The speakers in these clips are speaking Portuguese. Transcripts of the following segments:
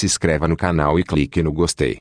Se inscreva no canal e clique no gostei.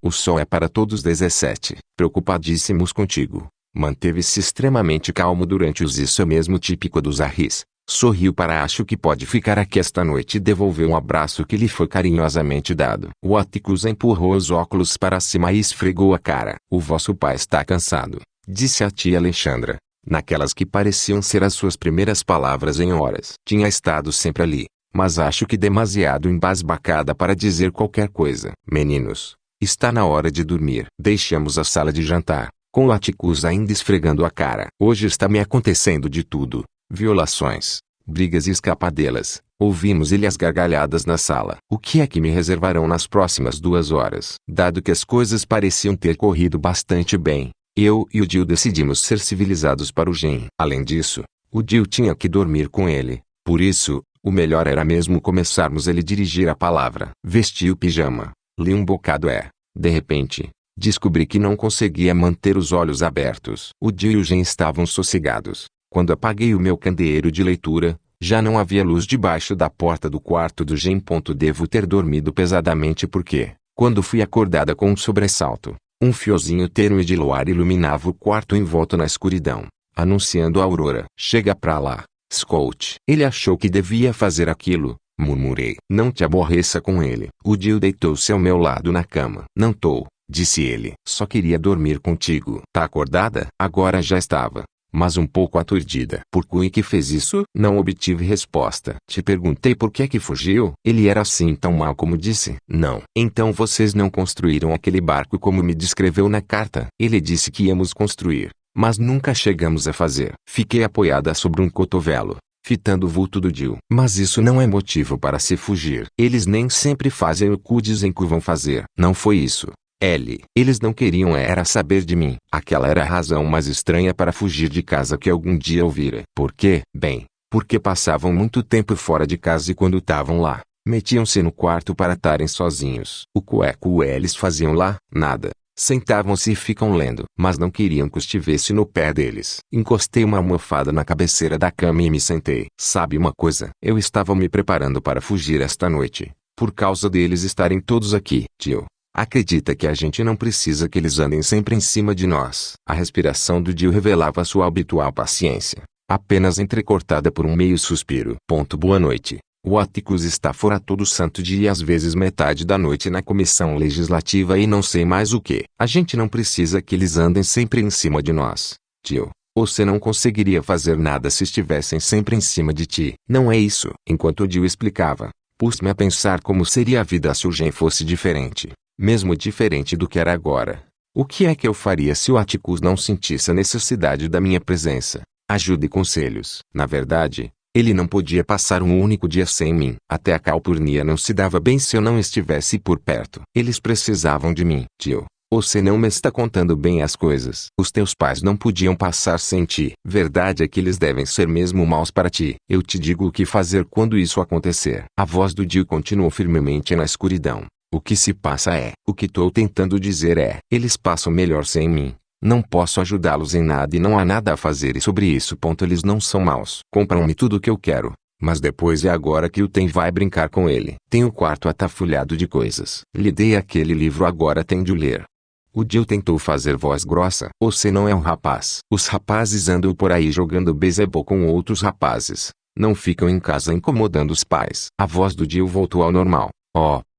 O sol é para todos 17. Preocupadíssimos contigo. Manteve-se extremamente calmo durante os isso é mesmo típico dos Arris. Sorriu para acho que pode ficar aqui esta noite e devolveu um abraço que lhe foi carinhosamente dado. O Atticus empurrou os óculos para cima e esfregou a cara. O vosso pai está cansado, disse a tia Alexandra, naquelas que pareciam ser as suas primeiras palavras em horas. Tinha estado sempre ali, mas acho que demasiado embasbacada para dizer qualquer coisa. Meninos, está na hora de dormir. Deixamos a sala de jantar, com o Atticus ainda esfregando a cara. Hoje está me acontecendo de tudo. Violações, brigas e escapadelas. Ouvimos-lhe as gargalhadas na sala. O que é que me reservarão nas próximas 2 horas? Dado que as coisas pareciam ter corrido bastante bem, eu e o Jill decidimos ser civilizados para o Gen. Além disso, o Jill tinha que dormir com ele. Por isso, o melhor era mesmo começarmos ele dirigir a palavra. Vesti o pijama, li um bocado de repente, descobri que não conseguia manter os olhos abertos. O Jill e o Gen estavam sossegados. Quando apaguei o meu candeeiro de leitura, já não havia luz debaixo da porta do quarto do Gen. Devo ter dormido pesadamente porque, quando fui acordada com um sobressalto, um fiozinho tênue de luar iluminava o quarto envolto na escuridão, anunciando a aurora. Chega pra lá, Scout. Ele achou que devia fazer aquilo, murmurei. Não te aborreça com ele. O Jill deitou-se ao meu lado na cama. Não tô, disse ele. Só queria dormir contigo. Tá acordada? Agora já estava, mas um pouco aturdida. Por que fez isso? Não obtive resposta. Te perguntei por que fugiu. Ele era assim tão mau como disse? Não. Então vocês não construíram aquele barco como me descreveu na carta? Ele disse que íamos construir, mas nunca chegamos a fazer. Fiquei apoiada sobre um cotovelo, fitando o vulto do Jill. Mas isso não é motivo para se fugir. Eles nem sempre fazem o que dizem que vão fazer. Não foi isso. Eles não queriam era saber de mim. Aquela era a razão mais estranha para fugir de casa que algum dia ouvira. Por quê? Bem, porque passavam muito tempo fora de casa e quando estavam lá, metiam-se no quarto para estarem sozinhos. O que eles faziam lá? Nada. Sentavam-se e ficam lendo. Mas não queriam que estivesse no pé deles. Encostei uma almofada na cabeceira da cama e me sentei. Sabe uma coisa? Eu estava me preparando para fugir esta noite, por causa deles estarem todos aqui. Tio, acredita que a gente não precisa que eles andem sempre em cima de nós. A respiração do Jill revelava sua habitual paciência, apenas entrecortada por um meio suspiro. Boa noite. O Atticus está fora todo santo dia e às vezes metade da noite na comissão legislativa e não sei mais o que. A gente não precisa que eles andem sempre em cima de nós. Tio, você não conseguiria fazer nada se estivessem sempre em cima de ti. Não é isso. Enquanto o Jill explicava, pus-me a pensar como seria a vida se o Gen fosse diferente. Mesmo diferente do que era agora. O que é que eu faria se o Atticus não sentisse a necessidade da minha presença, ajuda e conselhos? Na verdade, ele não podia passar um único dia sem mim. Até a calpurnia não se dava bem se eu não estivesse por perto. Eles precisavam de mim. Tio, você não me está contando bem as coisas. Os teus pais não podiam passar sem ti. Verdade é que eles devem ser mesmo maus para ti. Eu te digo o que fazer quando isso acontecer. A voz do Jill continuou firmemente na escuridão. O que se passa o que estou tentando dizer eles passam melhor sem mim. Não posso ajudá-los em nada e não há nada a fazer sobre isso. Eles não são maus. Compram-me tudo o que eu quero, mas depois é agora que o Tem vai brincar com ele. Tem o quarto atafulhado de coisas. Lhe dei aquele livro, agora tem de ler. O Jill tentou fazer voz grossa. Você não é um rapaz. Os rapazes andam por aí jogando beisebol com outros rapazes. Não ficam em casa incomodando os pais. A voz do Jill voltou ao normal.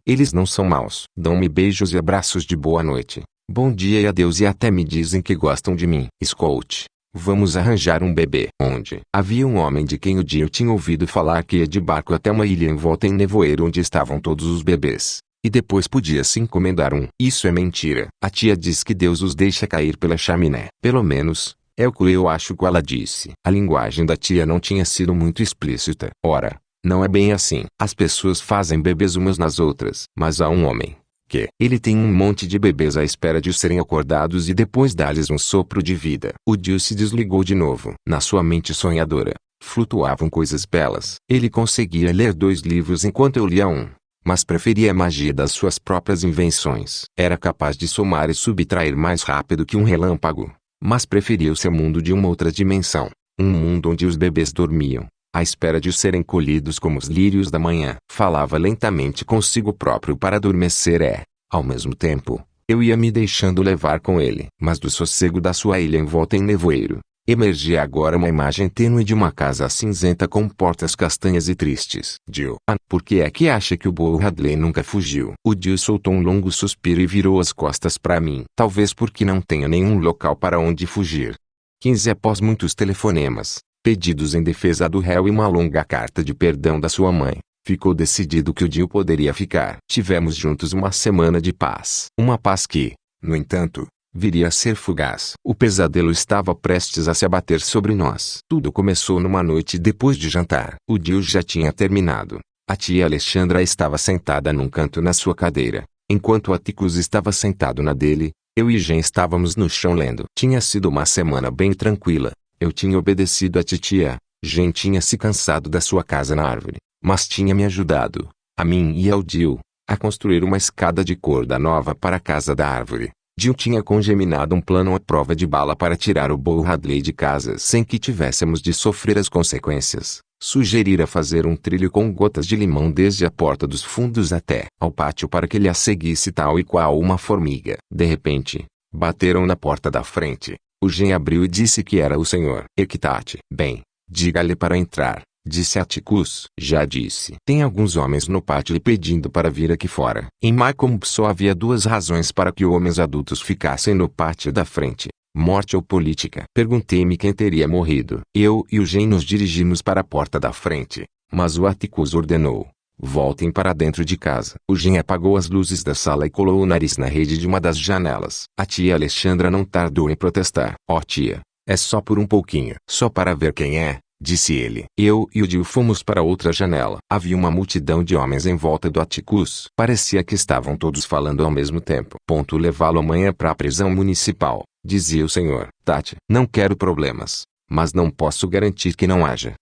Eles não são maus. Dão-me beijos e abraços de boa noite, bom dia e adeus e até me dizem que gostam de mim. Scout, vamos arranjar um bebê. Onde? Havia um homem de quem o Jill tinha ouvido falar que ia de barco até uma ilha envolta em nevoeiro onde estavam todos os bebês, e depois podia se encomendar um. Isso é mentira. A tia diz que Deus os deixa cair pela chaminé. Pelo menos, é o que eu acho que ela disse. A linguagem da tia não tinha sido muito explícita. Ora, não é bem assim. As pessoas fazem bebês umas nas outras. Mas há um homem que ele tem um monte de bebês à espera de serem acordados e depois dá-lhes um sopro de vida. O Jill se desligou de novo. Na sua mente sonhadora, flutuavam coisas belas. Ele conseguia ler 2 livros enquanto eu lia um, mas preferia a magia das suas próprias invenções. Era capaz de somar e subtrair mais rápido que um relâmpago, mas preferia o seu mundo de uma outra dimensão. Um mundo onde os bebês dormiam, à espera de serem colhidos como os lírios da manhã. Falava lentamente consigo próprio para adormecer ao mesmo tempo, eu ia me deixando levar com ele. Mas do sossego da sua ilha envolta em nevoeiro, emergia agora uma imagem tênue de uma casa cinzenta com portas castanhas e tristes. Jill, por que é que acha que o Bo Hadley nunca fugiu? O Jill soltou um longo suspiro e virou as costas para mim. Talvez porque não tenha nenhum local para onde fugir. 15 após muitos telefonemas, pedidos em defesa do réu e uma longa carta de perdão da sua mãe, ficou decidido que o Jill poderia ficar. Tivemos juntos uma semana de paz. Uma paz que, no entanto, viria a ser fugaz. O pesadelo estava prestes a se abater sobre nós. Tudo começou numa noite depois de jantar. O Jill já tinha terminado. A tia Alexandra estava sentada num canto na sua cadeira, enquanto Atticus estava sentado na dele. Eu e Jen estávamos no chão lendo. Tinha sido uma semana bem tranquila. Eu tinha obedecido a titia. Jen tinha se cansado da sua casa na árvore, mas tinha me ajudado, a mim e ao Jill, a construir uma escada de corda nova para a casa da árvore. Jill tinha congeminado um plano à prova de bala para tirar o Bo Hadley de casa sem que tivéssemos de sofrer as consequências. Sugerira fazer um trilho com gotas de limão desde a porta dos fundos até ao pátio para que ele a seguisse tal e qual uma formiga. De repente, bateram na porta da frente. O Jen abriu e disse que era o Sr. Equitate. Bem, diga-lhe para entrar, disse Atticus. Já disse. Tem alguns homens no pátio lhe pedindo para vir aqui fora. Em Mycomb só havia duas razões para que homens adultos ficassem no pátio da frente: morte ou política. Perguntei-me quem teria morrido. Eu e o Jen nos dirigimos para a porta da frente, mas o Atticus ordenou: voltem para dentro de casa. O Jen apagou as luzes da sala e colou o nariz na rede de uma das janelas. A tia Alexandra não tardou em protestar. Oh tia, é só por um pouquinho. Só para ver quem é, disse ele. Eu e o Jill fomos para outra janela. Havia uma multidão de homens em volta do Atticus. Parecia que estavam todos falando ao mesmo tempo. Levá-lo amanhã para a prisão municipal, dizia o senhor. Tate, não quero problemas, mas não posso garantir que não haja.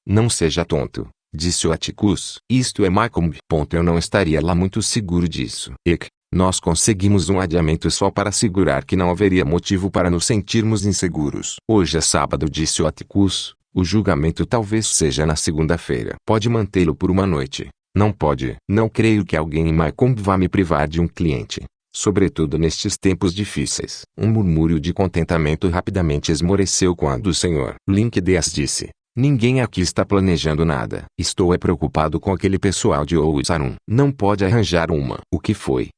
Não seja tonto, disse o Atticus. Isto é Mycomb. Eu não estaria lá muito seguro disso. Nós conseguimos um adiamento só para assegurar que não haveria motivo para nos sentirmos inseguros. Hoje é sábado, disse o Atticus. O julgamento talvez seja na segunda-feira. Pode mantê-lo por uma noite. Não pode. Não creio que alguém em Mycomb vá me privar de um cliente, sobretudo nestes tempos difíceis. Um murmúrio de contentamento rapidamente esmoreceu quando o Sr. Linkdeas disse: ninguém aqui está planejando nada. Estou preocupado com aquele pessoal de Ousarun. Não pode arranjar uma. O que foi?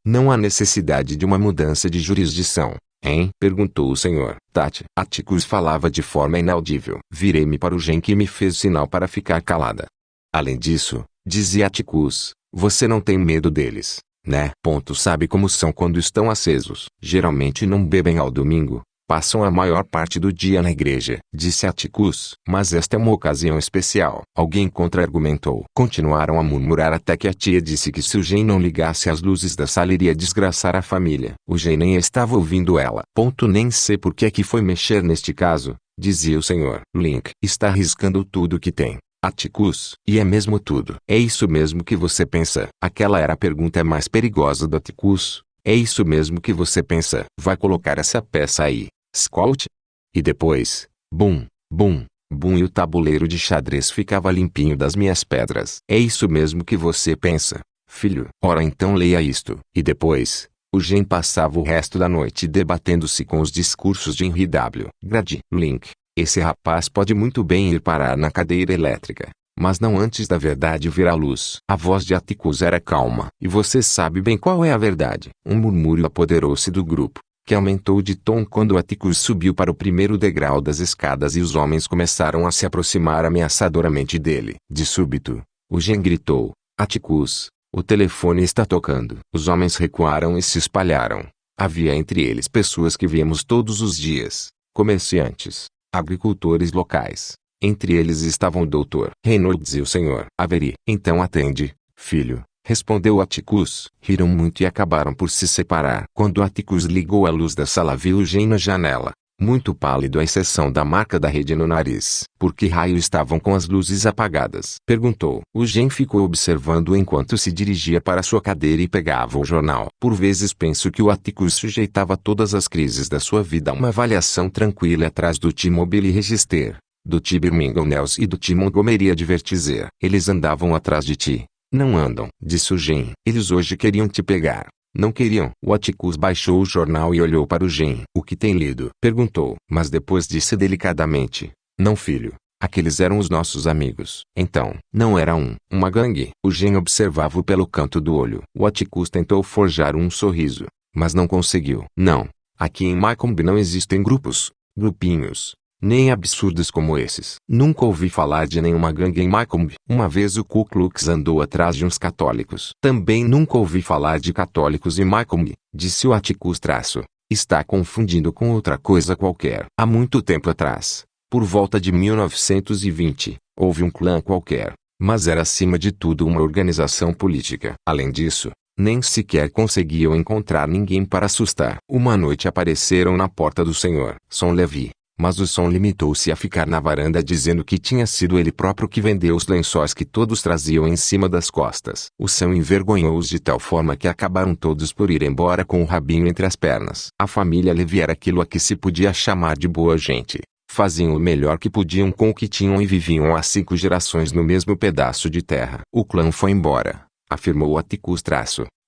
Não há necessidade de uma mudança de jurisdição, hein? Perguntou o Sr. Tate. Atticus falava de forma inaudível. Virei-me para o Jen que me fez sinal para ficar calada. Além disso, dizia Atticus, você não tem medo deles, né? Sabe como são quando estão acesos. Geralmente não bebem ao domingo. Passam a maior parte do dia na igreja, disse Atticus. Mas esta é uma ocasião especial. Alguém contra-argumentou. Continuaram a murmurar até que a tia disse que se o Jen não ligasse as luzes da sala iria desgraçar a família. O Jen nem estava ouvindo ela. Nem sei por que é que foi mexer neste caso, dizia o Sr. Link. Está arriscando tudo que tem, Atticus. E é mesmo tudo. É isso mesmo que você pensa? Aquela era a pergunta mais perigosa do Atticus. É isso mesmo que você pensa? Vai colocar essa peça aí, Scout? E depois, bum, bum, bum, e o tabuleiro de xadrez ficava limpinho das minhas pedras. É isso mesmo que você pensa, filho? Ora então leia isto. E depois, o Jen passava o resto da noite debatendo-se com os discursos de Henry W. Grady. Link, esse rapaz pode muito bem ir parar na cadeira elétrica, mas não antes da verdade vir à luz. A voz de Atticus era calma. E você sabe bem qual é a verdade. Um murmúrio apoderou-se do grupo, que aumentou de tom quando Atticus subiu para o primeiro degrau das escadas e os homens começaram a se aproximar ameaçadoramente dele. De súbito, o Jen gritou: Atticus, o telefone está tocando. Os homens recuaram e se espalharam. Havia entre eles pessoas que víamos todos os dias, comerciantes, agricultores locais. Entre eles estavam o Dr. Reynolds e o Sr. Avery. Então atende, filho, respondeu Atticus. Riram muito e acabaram por se separar. Quando Atticus ligou a luz da sala, viu o Jen na janela, muito pálido à exceção da marca da rede no nariz. Por que raio estavam com as luzes apagadas? Perguntou. O Jen ficou observando enquanto se dirigia para sua cadeira e pegava o jornal. Por vezes penso que o Atticus sujeitava todas as crises da sua vida a uma avaliação tranquila atrás do T-Mobile Register. do T. Birmingham Nels e do T. Montgomery Advertiser. Eles andavam atrás de ti. Não andam, disse o Gen. Eles hoje queriam te pegar. Não queriam. O Atticus baixou o jornal e olhou para o Gen. O que tem lido? Perguntou. Mas depois disse delicadamente. Não, filho. Aqueles eram os nossos amigos. Então, não era uma gangue. O Gen observava-o pelo canto do olho. O Atticus tentou forjar um sorriso, mas não conseguiu. Não. Aqui em Mycomb não existem grupinhos, nem absurdos como esses. Nunca ouvi falar de nenhuma gangue em Mycomb. Uma vez o Ku Klux andou atrás de uns católicos. Também nunca ouvi falar de católicos em Mycomb, disse o Atticus. Está confundindo com outra coisa qualquer. Há muito tempo atrás, por volta de 1920, houve um clã qualquer, mas era acima de tudo uma organização política. Além disso, nem sequer conseguiam encontrar ninguém para assustar. Uma noite apareceram na porta do Sr. Son Levi, mas o Son limitou-se a ficar na varanda dizendo que tinha sido ele próprio que vendeu os lençóis que todos traziam em cima das costas. O Son envergonhou-os de tal forma que acabaram todos por ir embora com o rabinho entre as pernas. A família Levi era aquilo a que se podia chamar de boa gente. Faziam o melhor que podiam com o que tinham e viviam há 5 gerações no mesmo pedaço de terra. O clã foi embora, afirmou o Atticus,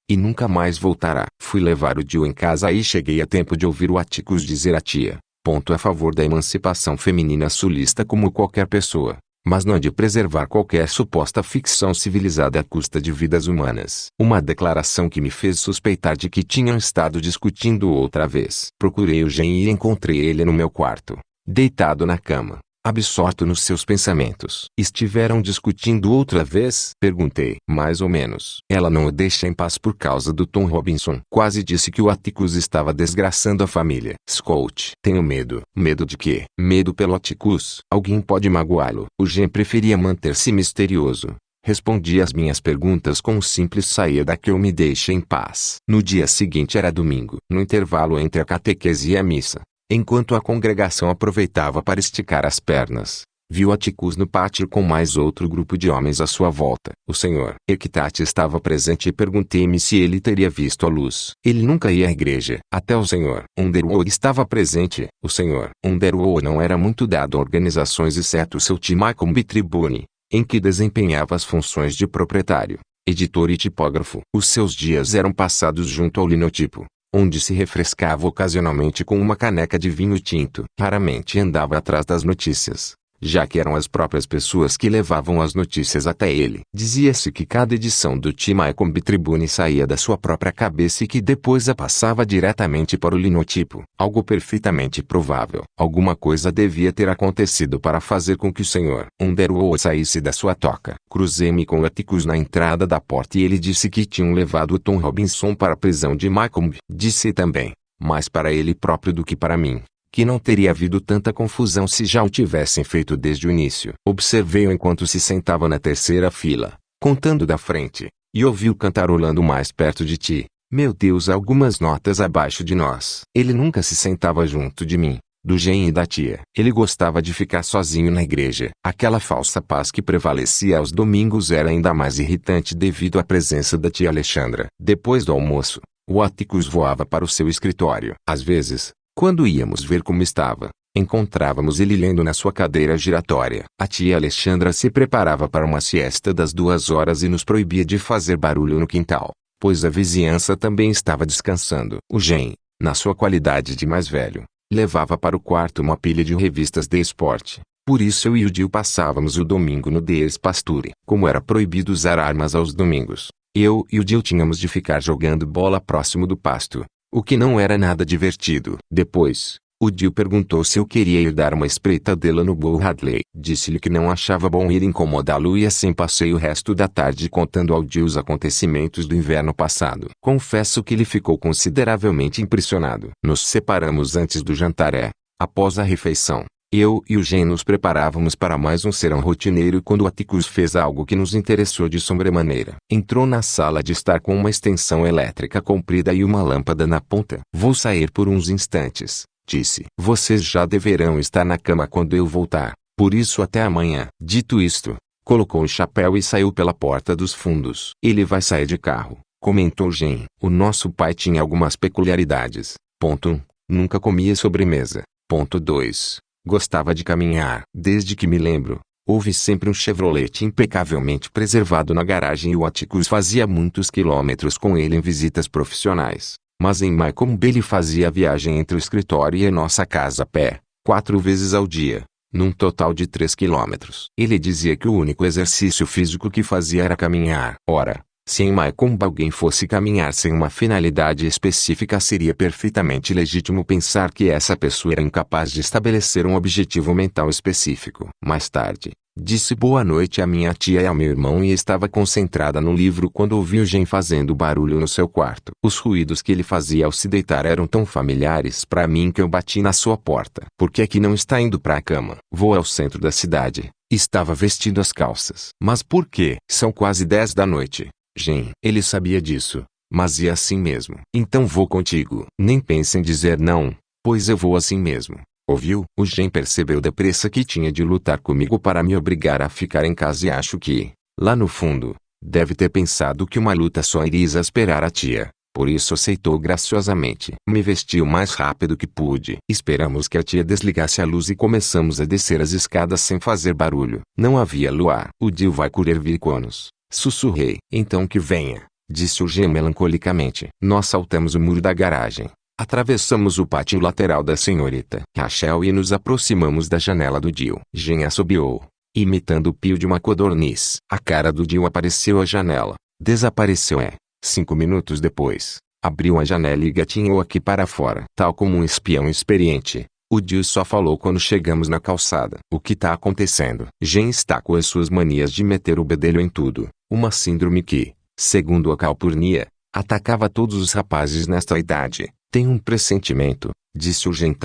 e nunca mais voltará. Fui levar o Jill em casa e cheguei a tempo de ouvir o Atticus dizer à tia, a favor da emancipação feminina sulista como qualquer pessoa, mas não de preservar qualquer suposta ficção civilizada à custa de vidas humanas. Uma declaração que me fez suspeitar de que tinham estado discutindo outra vez. Procurei o Gen e encontrei ele no meu quarto, deitado na cama, absorto nos seus pensamentos. Estiveram discutindo outra vez? Perguntei. Mais ou menos. Ela não o deixa em paz por causa do Tom Robinson. Quase disse que o Atticus estava desgraçando a família. Scout. Tenho medo. Medo de quê? Medo pelo Atticus. Alguém pode magoá-lo. O Gen preferia manter-se misterioso. Respondi às minhas perguntas com um simples saia daqui ou me deixe em paz. No dia seguinte era domingo. No intervalo entre a catequese e a missa, enquanto a congregação aproveitava para esticar as pernas, viu Atticus no pátio com mais outro grupo de homens à sua volta. O Sr. Equitate estava presente e perguntei-me se ele teria visto a luz. Ele nunca ia à igreja. Até o Sr. Underwood estava presente. O Sr. Underwood não era muito dado a organizações exceto seu T. Mycomb Tribune, em que desempenhava as funções de proprietário, editor e tipógrafo. Os seus dias eram passados junto ao linotipo, onde se refrescava ocasionalmente com uma caneca de vinho tinto. Raramente andava atrás das notícias, já que eram as próprias pessoas que levavam as notícias até ele. Dizia-se que cada edição do T. Mycomb Tribune saía da sua própria cabeça e que depois a passava diretamente para o linotipo. Algo perfeitamente provável. Alguma coisa devia ter acontecido para fazer com que o Sr. Underwood saísse da sua toca. Cruzei-me com o Atticus na entrada da porta e ele disse que tinham levado o Tom Robinson para a prisão de Mycomb. Disse também, mais para ele próprio do que para mim, que não teria havido tanta confusão se já o tivessem feito desde o início. Observei-o enquanto se sentava na terceira fila, contando da frente, e ouvi-o cantarolando mais perto de ti. Meu Deus, algumas notas abaixo de nós. Ele nunca se sentava junto de mim, do Gen e da tia. Ele gostava de ficar sozinho na igreja. Aquela falsa paz que prevalecia aos domingos era ainda mais irritante devido à presença da tia Alexandra. Depois do almoço, o Atticus voava para o seu escritório. Às vezes, quando íamos ver como estava, encontrávamos ele lendo na sua cadeira giratória. A tia Alexandra se preparava para uma siesta das 2 horas e nos proibia de fazer barulho no quintal, pois a vizinhança também estava descansando. O Gen, na sua qualidade de mais velho, levava para o quarto uma pilha de revistas de esporte. Por isso eu e o Jill passávamos o domingo no Deers Pasture. Como era proibido usar armas aos domingos, eu e o Jill tínhamos de ficar jogando bola próximo do pasto, o que não era nada divertido. Depois, o Jill perguntou se eu queria ir dar uma espreitadela no Bull Hadley. Disse-lhe que não achava bom ir incomodá-lo e assim passei o resto da tarde contando ao Jill os acontecimentos do inverno passado. Confesso que ele ficou consideravelmente impressionado. Nos separamos antes do jantar após a refeição. Eu e o Gen nos preparávamos para mais um serão rotineiro quando o Atticus fez algo que nos interessou de sobremaneira. Entrou na sala de estar com uma extensão elétrica comprida e uma lâmpada na ponta. Vou sair por uns instantes, disse. Vocês já deverão estar na cama quando eu voltar, por isso até amanhã. Dito isto, colocou o chapéu e saiu pela porta dos fundos. Ele vai sair de carro, comentou Gen. O nosso pai tinha algumas peculiaridades. Ponto 1. Nunca comia sobremesa. Ponto 2. Gostava de caminhar. Desde que me lembro, houve sempre um Chevrolet impecavelmente preservado na garagem e o Atticus fazia muitos quilômetros com ele em visitas profissionais. Mas em Maycomb ele fazia a viagem entre o escritório e a nossa casa a pé, 4 vezes ao dia, num total de 3 quilômetros. Ele dizia que o único exercício físico que fazia era caminhar. Ora, se em Maycomb alguém fosse caminhar sem uma finalidade específica, seria perfeitamente legítimo pensar que essa pessoa era incapaz de estabelecer um objetivo mental específico. Mais tarde, disse boa noite à minha tia e ao meu irmão e estava concentrada no livro quando ouvi o Gen fazendo barulho no seu quarto. Os ruídos que ele fazia ao se deitar eram tão familiares para mim que eu bati na sua porta. Por que é que não está indo para a cama? Vou ao centro da cidade. Estava vestindo as calças. Mas por quê? São quase 10 da noite. Gen, ele sabia disso, mas ia assim mesmo. Então vou contigo. Nem pense em dizer não, pois eu vou assim mesmo. Ouviu? O Gen percebeu depressa que tinha de lutar comigo para me obrigar a ficar em casa e acho que, lá no fundo, deve ter pensado que uma luta só iria exasperar a tia. Por isso aceitou graciosamente. Me vesti o mais rápido que pude. Esperamos que a tia desligasse a luz e começamos a descer as escadas sem fazer barulho. Não havia luar. O Dio vai colher viconos. Sussurrei. Então que venha, disse o Gen melancolicamente. Nós saltamos o muro da garagem. Atravessamos o pátio lateral da senhorita Rachel e nos aproximamos da janela do Dio. Gen assobiou, imitando o pio de uma codorniz. A cara do Dio apareceu à janela. Desapareceu 5 minutos depois, abriu a janela e gatinhou aqui para fora. Tal como um espião experiente, o Dio só falou quando chegamos na calçada. O que tá acontecendo? Gen está com as suas manias de meter o bedelho em tudo. Uma síndrome que, segundo a Calpurnia, atacava todos os rapazes nesta idade. Tem um pressentimento, disse o Gen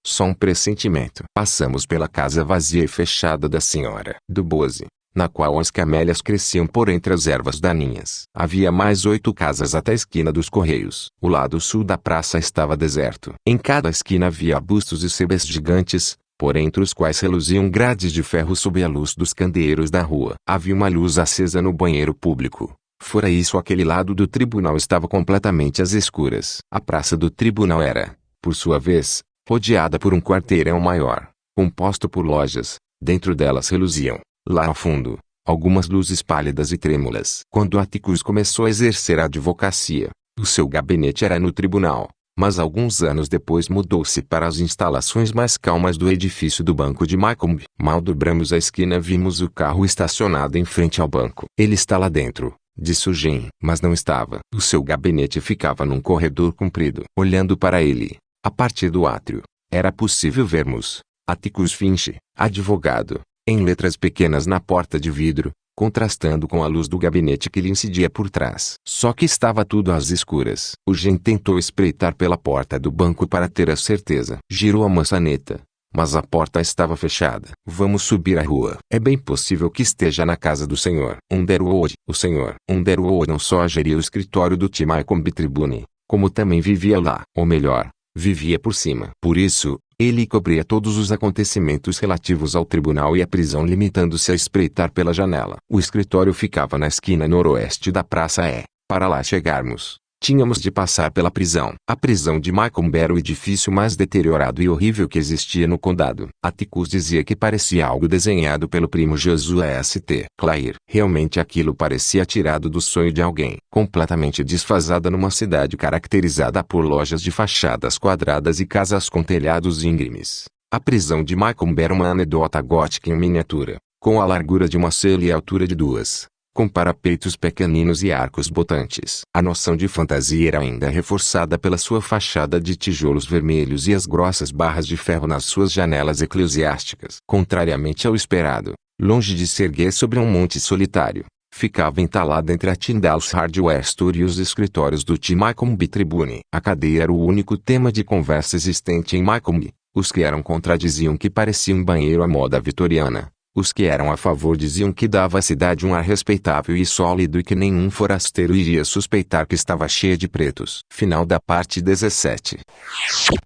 só um pressentimento. Passamos pela casa vazia e fechada da senhora do Bose, na qual as camélias cresciam por entre as ervas daninhas. Havia mais 8 casas até a esquina dos Correios. O lado sul da praça estava deserto. Em cada esquina havia arbustos e cebes gigantes, por entre os quais reluziam grades de ferro sob a luz dos candeeiros da rua. Havia uma luz acesa no banheiro público. Fora isso, aquele lado do tribunal estava completamente às escuras. A praça do tribunal era, por sua vez, rodeada por um quarteirão maior, composto por lojas. Dentro delas reluziam, lá ao fundo, algumas luzes pálidas e trêmulas. Quando Atticus começou a exercer a advocacia, o seu gabinete era no tribunal, mas alguns anos depois mudou-se para as instalações mais calmas do edifício do Banco de Maycomb. Mal dobramos a esquina, vimos o carro estacionado em frente ao banco. Ele está lá dentro, disse o Gen, mas não estava. O seu gabinete ficava num corredor comprido. Olhando para ele, a partir do átrio, era possível vermos Atticus Finch, advogado, em letras pequenas na porta de vidro, contrastando com a luz do gabinete que lhe incidia por trás. Só que estava tudo às escuras. O Gen tentou espreitar pela porta do banco para ter a certeza. Girou a maçaneta, mas a porta estava fechada. Vamos subir a rua. É bem possível que esteja na casa do Sr. Underwood. O Sr. Underwood não só geria o escritório do T. Maycomb Tribune, como também vivia lá. Ou melhor, vivia por cima. Por isso, ele cobria todos os acontecimentos relativos ao tribunal e à prisão, limitando-se a espreitar pela janela. O escritório ficava na esquina noroeste da praça e, para lá chegarmos, tínhamos de passar pela prisão. A prisão de Maycomb era o edifício mais deteriorado e horrível que existia no condado. Atticus dizia que parecia algo desenhado pelo primo Josué St. Clair. Realmente aquilo parecia tirado do sonho de alguém. Completamente desfasada numa cidade caracterizada por lojas de fachadas quadradas e casas com telhados íngremes. A prisão de Maycomb era uma anedota gótica em miniatura, com a largura de uma cela e a altura de 2. Com parapeitos pequeninos e arcos botantes. A noção de fantasia era ainda reforçada pela sua fachada de tijolos vermelhos e as grossas barras de ferro nas suas janelas eclesiásticas. Contrariamente ao esperado, longe de se erguer sobre um monte solitário, ficava entalada entre a Tyndall's Hardware Store e os escritórios do T. Maycomb Tribune. A cadeia era o único tema de conversa existente em Maycomb. Os que eram contra diziam que parecia um banheiro à moda vitoriana. Os que eram a favor diziam que dava à cidade um ar respeitável e sólido e que nenhum forasteiro iria suspeitar que estava cheia de pretos. Final da parte 17.